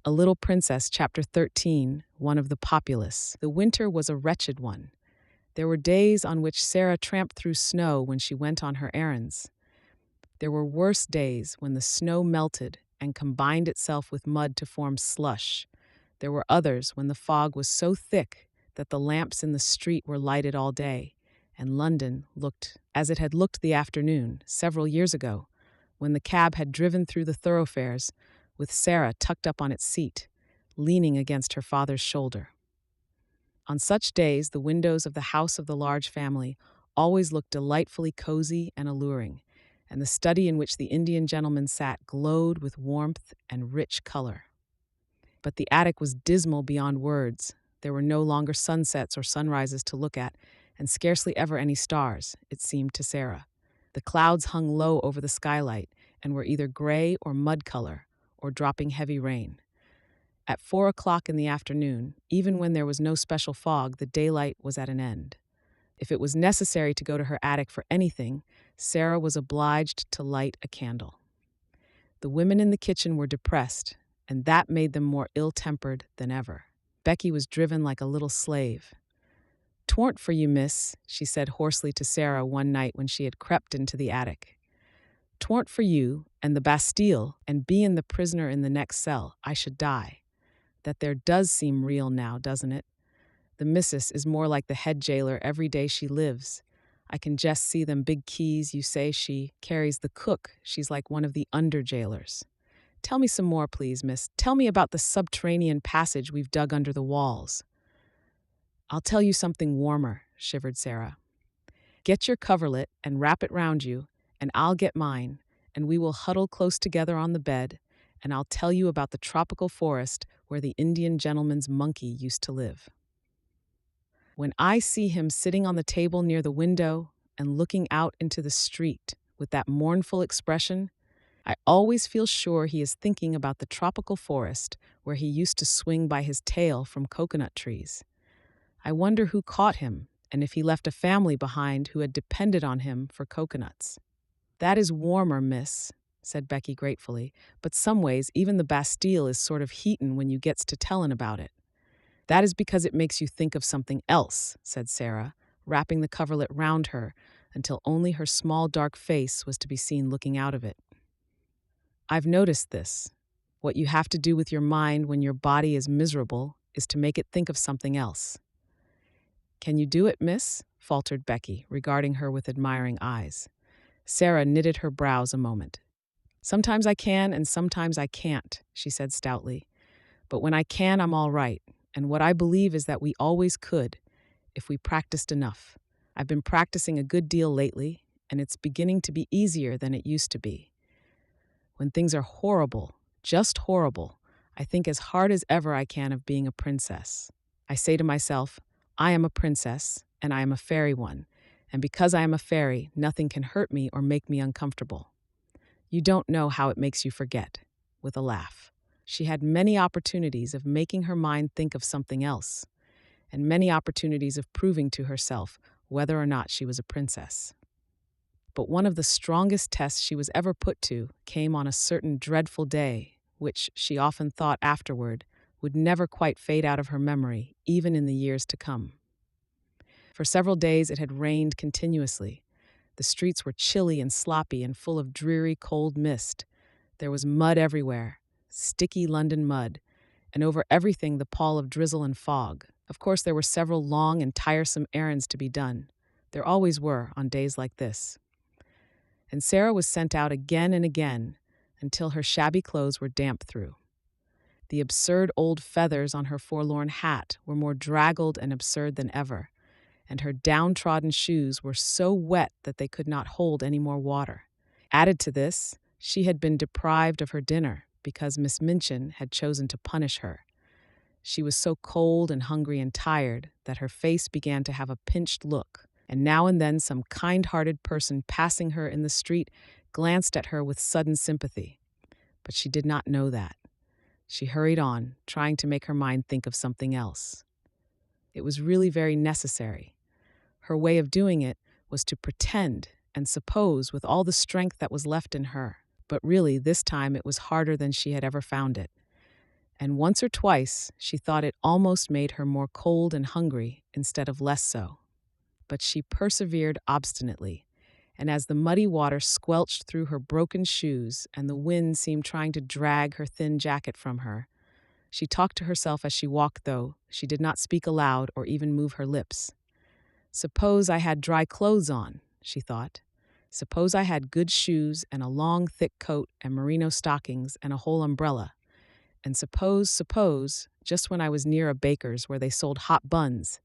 A Little Princess, Chapter 13, one of the populace. The winter was a wretched one. There were days on which Sarah tramped through snow when she went on her errands. There were worse days when the snow melted and combined itself with mud to form slush. There were others when the fog was so thick that the lamps in the street were lighted all day, and London looked as it had looked the afternoon, several years ago, when the cab had driven through the thoroughfares, with Sarah tucked up on its seat, leaning against her father's shoulder. On such days, the windows of the house of the large family always looked delightfully cozy and alluring, and the study in which the Indian gentleman sat glowed with warmth and rich color. But the attic was dismal beyond words. There were no longer sunsets or sunrises to look at, and scarcely ever any stars, it seemed to Sarah. The clouds hung low over the skylight and were either gray or mud color, or dropping heavy rain. At 4 o'clock in the afternoon, even when there was no special fog, the daylight was at an end. If it was necessary to go to her attic for anything, Sarah was obliged to light a candle. The women in the kitchen were depressed, and that made them more ill-tempered than ever. Becky was driven like a little slave. "'Twarn't for you, miss," she said hoarsely to Sarah one night when she had crept into the attic. "'Twarn't for you, and the Bastille, and bein' the prisoner in the next cell, I should die. That there does seem real now, doesn't it? The missus is more like the head jailer every day she lives. I can just see them big keys you say she carries. The cook, she's like one of the under-jailers. Tell me some more, please, miss. Tell me about the subterranean passage we've dug under the walls." "I'll tell you something warmer," shivered Sarah. "Get your coverlet and wrap it round you, and I'll get mine, and we will huddle close together on the bed, and I'll tell you about the tropical forest where the Indian gentleman's monkey used to live. When I see him sitting on the table near the window and looking out into the street with that mournful expression, I always feel sure he is thinking about the tropical forest where he used to swing by his tail from coconut trees. I wonder who caught him, and if he left a family behind who had depended on him for coconuts." "That is warmer, miss," said Becky gratefully, "but some ways even the Bastille is sort of heatin' when you gets to tellin' about it." "That is because it makes you think of something else," said Sarah, wrapping the coverlet round her until only her small dark face was to be seen looking out of it. "I've noticed this. What you have to do with your mind when your body is miserable is to make it think of something else." "Can you do it, miss?" faltered Becky, regarding her with admiring eyes. Sarah knitted her brows a moment. "Sometimes I can and sometimes I can't," she said stoutly. "But when I can, I'm all right, and what I believe is that we always could, if we practiced enough. I've been practicing a good deal lately, and it's beginning to be easier than it used to be. When things are horrible, just horrible, I think as hard as ever I can of being a princess. I say to myself, I am a princess, and I am a fairy one, and because I am a fairy, nothing can hurt me or make me uncomfortable. You don't know how it makes you forget," with a laugh. She had many opportunities of making her mind think of something else, and many opportunities of proving to herself whether or not she was a princess. But one of the strongest tests she was ever put to came on a certain dreadful day, which, she often thought afterward, would never quite fade out of her memory, even in the years to come. For several days it had rained continuously. The streets were chilly and sloppy and full of dreary, cold mist. There was mud everywhere, sticky London mud, and over everything the pall of drizzle and fog. Of course, there were several long and tiresome errands to be done. There always were on days like this. And Sarah was sent out again and again until her shabby clothes were damp through. The absurd old feathers on her forlorn hat were more draggled and absurd than ever, and her downtrodden shoes were so wet that they could not hold any more water. Added to this, she had been deprived of her dinner because Miss Minchin had chosen to punish her. She was so cold and hungry and tired that her face began to have a pinched look, and now and then some kind-hearted person passing her in the street glanced at her with sudden sympathy. But she did not know that. She hurried on, trying to make her mind think of something else. It was really very necessary. Her way of doing it was to pretend and suppose with all the strength that was left in her. But really, this time it was harder than she had ever found it. And once or twice she thought it almost made her more cold and hungry instead of less so. But she persevered obstinately, and as the muddy water squelched through her broken shoes and the wind seemed trying to drag her thin jacket from her, she talked to herself as she walked, though she did not speak aloud or even move her lips. Suppose I had dry clothes on, she thought. Suppose I had good shoes and a long, thick coat and merino stockings and a whole umbrella. And suppose, just when I was near a baker's where they sold hot buns,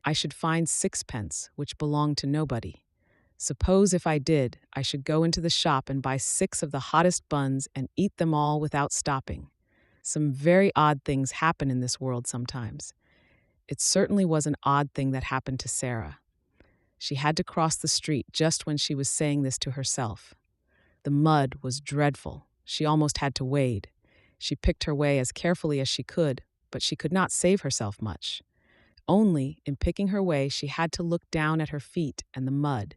I should find sixpence, which belonged to nobody. Suppose if I did, I should go into the shop and buy 6 of the hottest buns and eat them all without stopping. Some very odd things happen in this world sometimes. It certainly was an odd thing that happened to Sarah. She had to cross the street just when she was saying this to herself. The mud was dreadful. She almost had to wade. She picked her way as carefully as she could, but she could not save herself much. Only, in picking her way, she had to look down at her feet and the mud.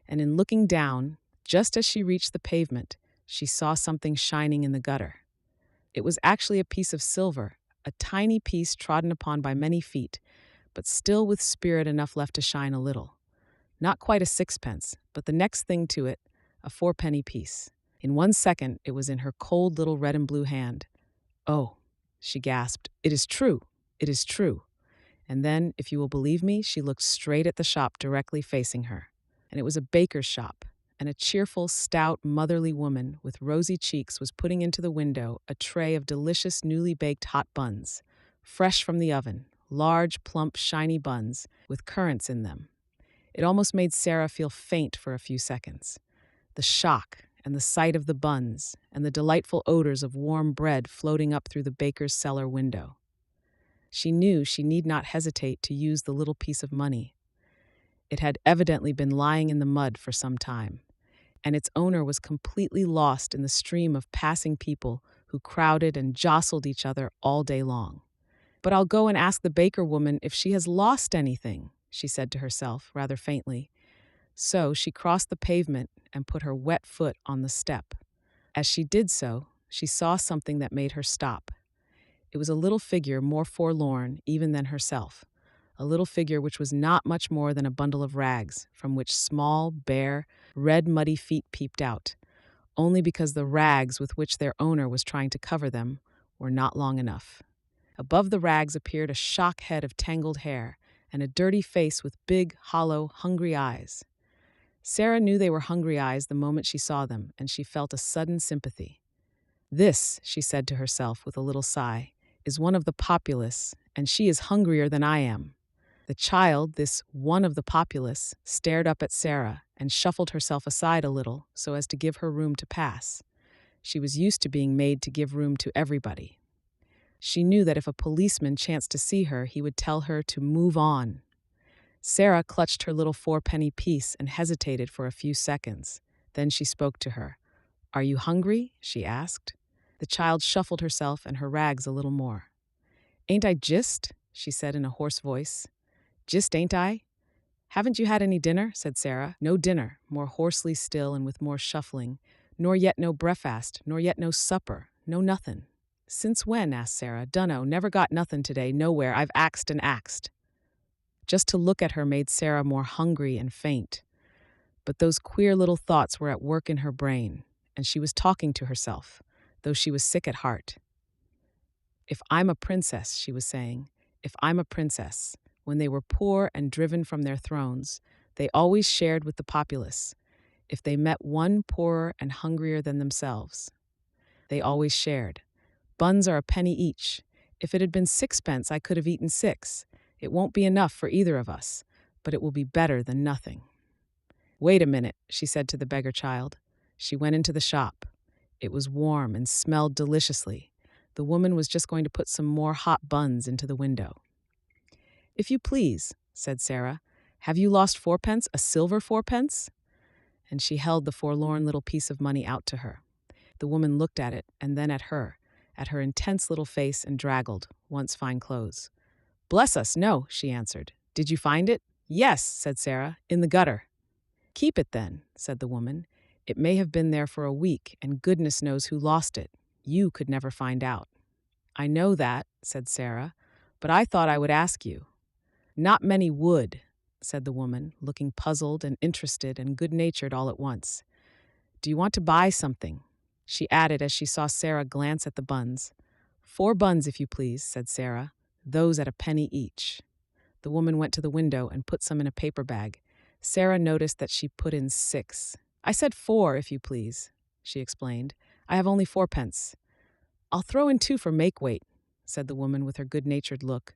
And in looking down, just as she reached the pavement, she saw something shining in the gutter. It was actually a piece of silver, a tiny piece trodden upon by many feet, but still with spirit enough left to shine a little. Not quite a sixpence, but the next thing to it, a 4-penny piece. In 1 second, it was in her cold little red and blue hand. "Oh," she gasped, "it is true, it is true." And then, if you will believe me, she looked straight at the shop directly facing her. And it was a baker's shop, and a cheerful, stout, motherly woman with rosy cheeks was putting into the window a tray of delicious, newly baked hot buns, fresh from the oven, large, plump, shiny buns with currants in them. It almost made Sarah feel faint for a few seconds. The shock and the sight of the buns and the delightful odors of warm bread floating up through the baker's cellar window. She knew she need not hesitate to use the little piece of money. It had evidently been lying in the mud for some time, and its owner was completely lost in the stream of passing people who crowded and jostled each other all day long. "But I'll go and ask the baker woman if she has lost anything," she said to herself, rather faintly. So she crossed the pavement and put her wet foot on the step. As she did so, she saw something that made her stop. It was a little figure more forlorn even than herself, a little figure which was not much more than a bundle of rags, from which small, bare, red, muddy feet peeped out, only because the rags with which their owner was trying to cover them were not long enough. Above the rags appeared a shock head of tangled hair and a dirty face with big, hollow, hungry eyes. Sarah knew they were hungry eyes the moment she saw them, and she felt a sudden sympathy. "This," she said to herself with a little sigh, "is one of the populace, and she is hungrier than I am." The child, this one of the populace, stared up at Sarah and shuffled herself aside a little so as to give her room to pass. She was used to being made to give room to everybody. She knew that if a policeman chanced to see her, he would tell her to move on. Sarah clutched her little 4-penny piece and hesitated for a few seconds. Then she spoke to her. "Are you hungry?" she asked. The child shuffled herself and her rags a little more. "Ain't I jist?" she said in a hoarse voice. "Jist, ain't I?" "Haven't you had any dinner?" said Sarah. "No dinner," more hoarsely still and with more shuffling. "Nor yet no breakfast, nor yet no supper, no nothin'." "Since when?" asked Sarah. "Dunno, never got nothin' today, nowhere. I've axed and axed." Just to look at her made Sarah more hungry and faint. But those queer little thoughts were at work in her brain, and she was talking to herself, though she was sick at heart. "If I'm a princess," she was saying, "if I'm a princess, when they were poor and driven from their thrones, they always shared with the populace. If they met one poorer and hungrier than themselves, they always shared. Buns are a penny each. If it had been 6 pence, I could have eaten 6. It won't be enough for either of us, but it will be better than nothing." "Wait a minute," she said to the beggar child. She went into the shop. It was warm and smelled deliciously. The woman was just going to put some more hot buns into the window. "If you please," said Sarah, "have you lost 4 pence, a silver 4 pence?" And she held the forlorn little piece of money out to her. The woman looked at it and then at her intense little face and draggled, once fine clothes. "Bless us, no," she answered. "Did you find it?" "Yes," said Sarah, "in the gutter." "Keep it then," said the woman. "It may have been there for a week, and goodness knows who lost it. You could never find out." "I know that," said Sarah, "but I thought I would ask you." "Not many would," said the woman, looking puzzled and interested and good-natured all at once. "Do you want to buy something?" she added as she saw Sarah glance at the buns. "4 buns, if you please," said Sarah, "those at a penny each." The woman went to the window and put some in a paper bag. Sarah noticed that she put in 6. "I said 4, if you please," she explained. "I have only 4 pence." "I'll throw in 2 for make weight," said the woman with her good-natured look.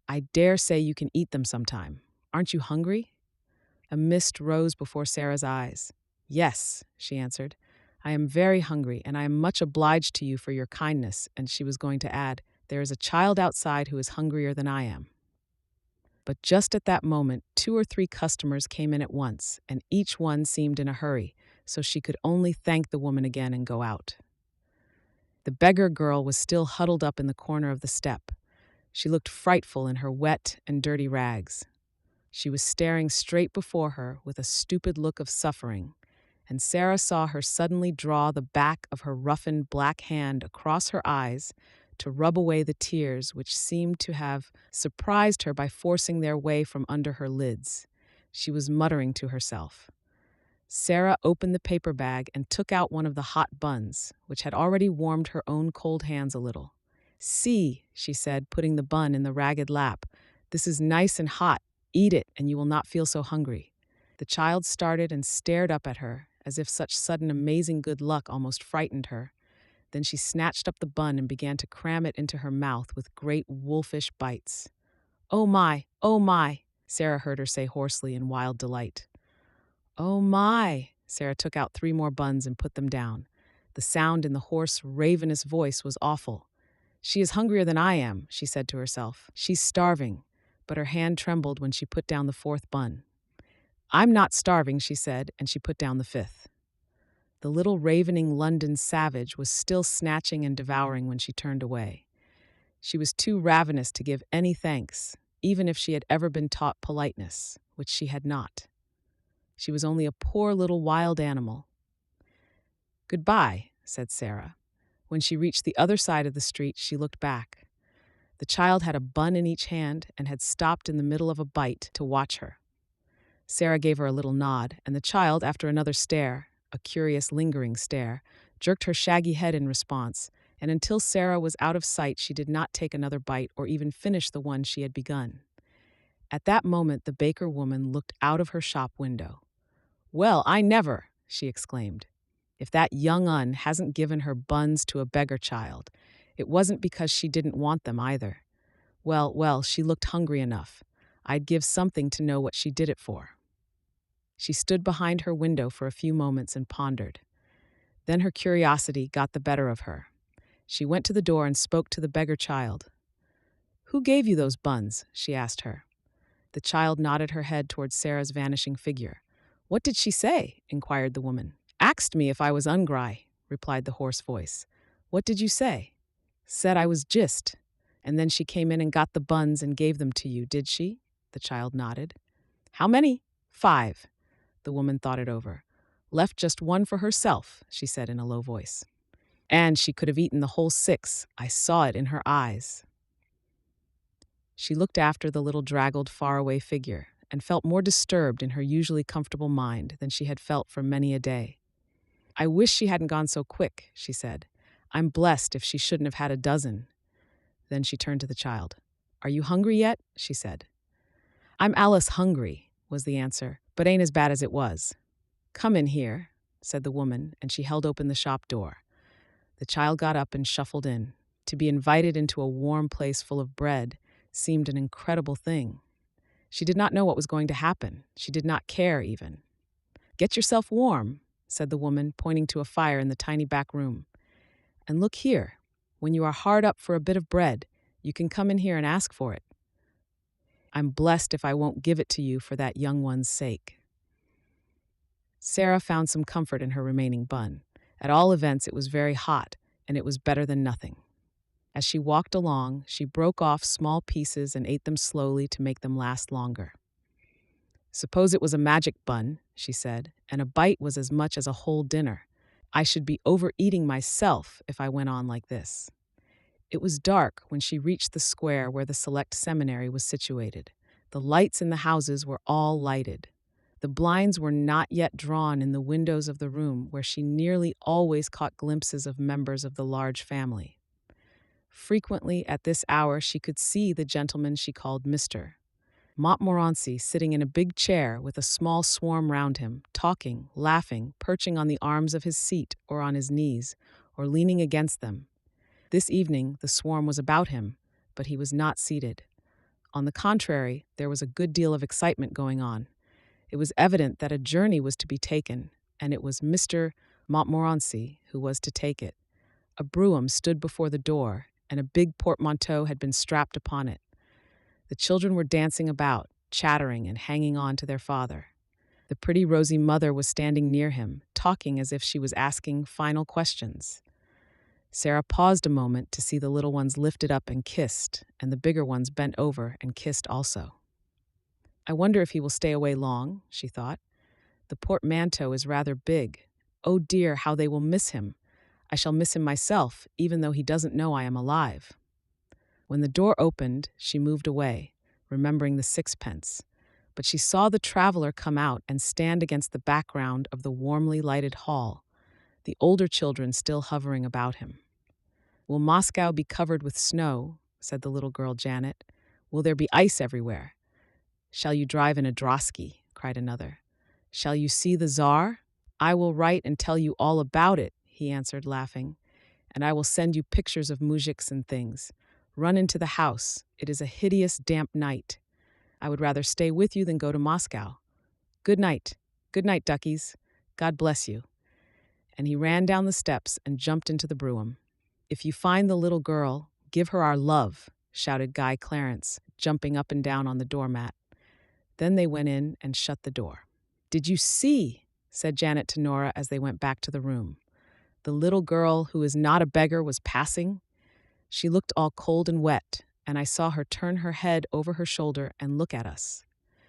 "I dare say you can eat them sometime. Aren't you hungry?" A mist rose before Sarah's eyes. "Yes," she answered. "I am very hungry, and I am much obliged to you for your kindness," and she was going to add, "There is a child outside who is hungrier than I am." But just at that moment, 2 or 3 customers came in at once, and each one seemed in a hurry, so she could only thank the woman again and go out. The beggar girl was still huddled up in the corner of the step. She looked frightful in her wet and dirty rags. She was staring straight before her with a stupid look of suffering, and Sarah saw her suddenly draw the back of her roughened black hand across her eyes to rub away the tears which seemed to have surprised her by forcing their way from under her lids. She was muttering to herself. Sarah opened the paper bag and took out one of the hot buns, which had already warmed her own cold hands a little. "See," she said, putting the bun in the ragged lap. "This is nice and hot. Eat it, and you will not feel so hungry." The child started and stared up at her, as if such sudden amazing good luck almost frightened her. Then she snatched up the bun and began to cram it into her mouth with great wolfish bites. "Oh my," Sarah heard her say hoarsely in wild delight. "Oh my!" Sarah took out 3 more buns and put them down. The sound in the hoarse, ravenous voice was awful. "She is hungrier than I am," she said to herself. "She's starving." But her hand trembled when she put down the 4th bun. "I'm not starving," she said, and she put down the 5th. The little ravening London savage was still snatching and devouring when she turned away. She was too ravenous to give any thanks, even if she had ever been taught politeness, which she had not. She was only a poor little wild animal. "Goodbye," said Sarah. When she reached the other side of the street, she looked back. The child had a bun in each hand and had stopped in the middle of a bite to watch her. Sarah gave her a little nod, and the child, after another stare, a curious lingering stare, jerked her shaggy head in response, and until Sarah was out of sight she did not take another bite or even finish the one she had begun. At that moment the baker woman looked out of her shop window. "Well, I never!" she exclaimed. "If that young un hasn't given her buns to a beggar child, it wasn't because she didn't want them either. Well, she looked hungry enough. I'd give something to know what she did it for." She stood behind her window for a few moments and pondered. Then her curiosity got the better of her. She went to the door and spoke to the beggar child. "Who gave you those buns?" she asked her. The child nodded her head towards Sarah's vanishing figure. "What did she say?" inquired the woman. "Axed me if I was ungry," replied the hoarse voice. "What did you say?" "Said I was jist. And then she came in and got the buns and gave them to you, did she?" The child nodded. "How many?" "5. The woman thought it over. "Left just 1 for herself," she said in a low voice. "And she could have eaten the whole 6. I saw it in her eyes." She looked after the little draggled, faraway figure and felt more disturbed in her usually comfortable mind than she had felt for many a day. "I wish she hadn't gone so quick," she said. "I'm blessed if she shouldn't have had a dozen." Then she turned to the child. "Are you hungry yet?" she said. "I'm allus hungry," was the answer, "but ain't as bad as it was." "Come in here," said the woman, and she held open the shop door. The child got up and shuffled in. To be invited into a warm place full of bread seemed an incredible thing. She did not know what was going to happen. She did not care, even. "Get yourself warm," said the woman, pointing to a fire in the tiny back room. "And look here, when you are hard up for a bit of bread, you can come in here and ask for it. I'm blessed if I won't give it to you for that young one's sake." Sarah found some comfort in her remaining bun. At all events, it was very hot, and it was better than nothing. As she walked along, she broke off small pieces and ate them slowly to make them last longer. "Suppose it was a magic bun," she said, "and a bite was as much as a whole dinner. I should be overeating myself if I went on like this." It was dark when she reached the square where the select seminary was situated. The lights in the houses were all lighted. The blinds were not yet drawn in the windows of the room where she nearly always caught glimpses of members of the large family. Frequently at this hour she could see the gentleman she called Mr. Montmorency sitting in a big chair with a small swarm round him, talking, laughing, perching on the arms of his seat or on his knees, or leaning against them. This evening the swarm was about him, but he was not seated. On the contrary, there was a good deal of excitement going on. It was evident that a journey was to be taken, and it was Mr. Montmorency who was to take it. A brougham stood before the door, and a big portmanteau had been strapped upon it. The children were dancing about, chattering and hanging on to their father. The pretty rosy mother was standing near him, talking as if she was asking final questions. Sarah paused a moment to see the little ones lifted up and kissed, and the bigger ones bent over and kissed also. I wonder if he will stay away long, she thought. The portmanteau is rather big. Oh dear, how they will miss him. I shall miss him myself, even though he doesn't know I am alive. When the door opened, she moved away, remembering the sixpence. But she saw the traveler come out and stand against the background of the warmly lighted hall, the older children still hovering about him. Will Moscow be covered with snow? Said the little girl Janet. Will there be ice everywhere? Shall you drive in a drosky? Cried another. Shall you see the Tsar? I will write and tell you all about it, he answered, laughing. And I will send you pictures of moujiks and things. Run into the house. It is a hideous, damp night. I would rather stay with you than go to Moscow. Good night. Good night, duckies. God bless you. And he ran down the steps and jumped into the brougham. If you find the little girl, give her our love, shouted Guy Clarence, jumping up and down on the doormat. Then they went in and shut the door. Did you see? Said Janet to Nora as they went back to the room. The little girl who is not a beggar was passing. She looked all cold and wet, and I saw her turn her head over her shoulder and look at us.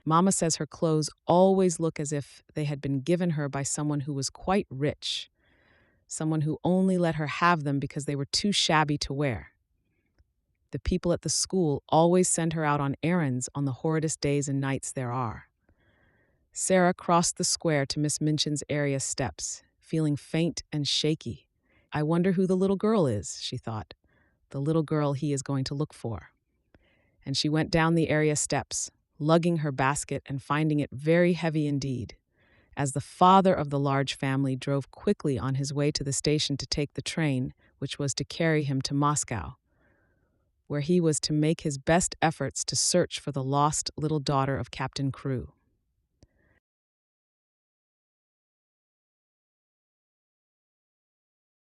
Mama says her clothes always look as if they had been given her by someone who was quite rich, someone who only let her have them because they were too shabby to wear. The people at the school always send her out on errands on the horridest days and nights there are. Sarah crossed the square to Miss Minchin's area steps, feeling faint and shaky. I wonder who the little girl is, she thought, the little girl he is going to look for. And she went down the area steps, lugging her basket and finding it very heavy indeed. As the father of the large family drove quickly on his way to the station to take the train, which was to carry him to Moscow, where he was to make his best efforts to search for the lost little daughter of Captain Crewe.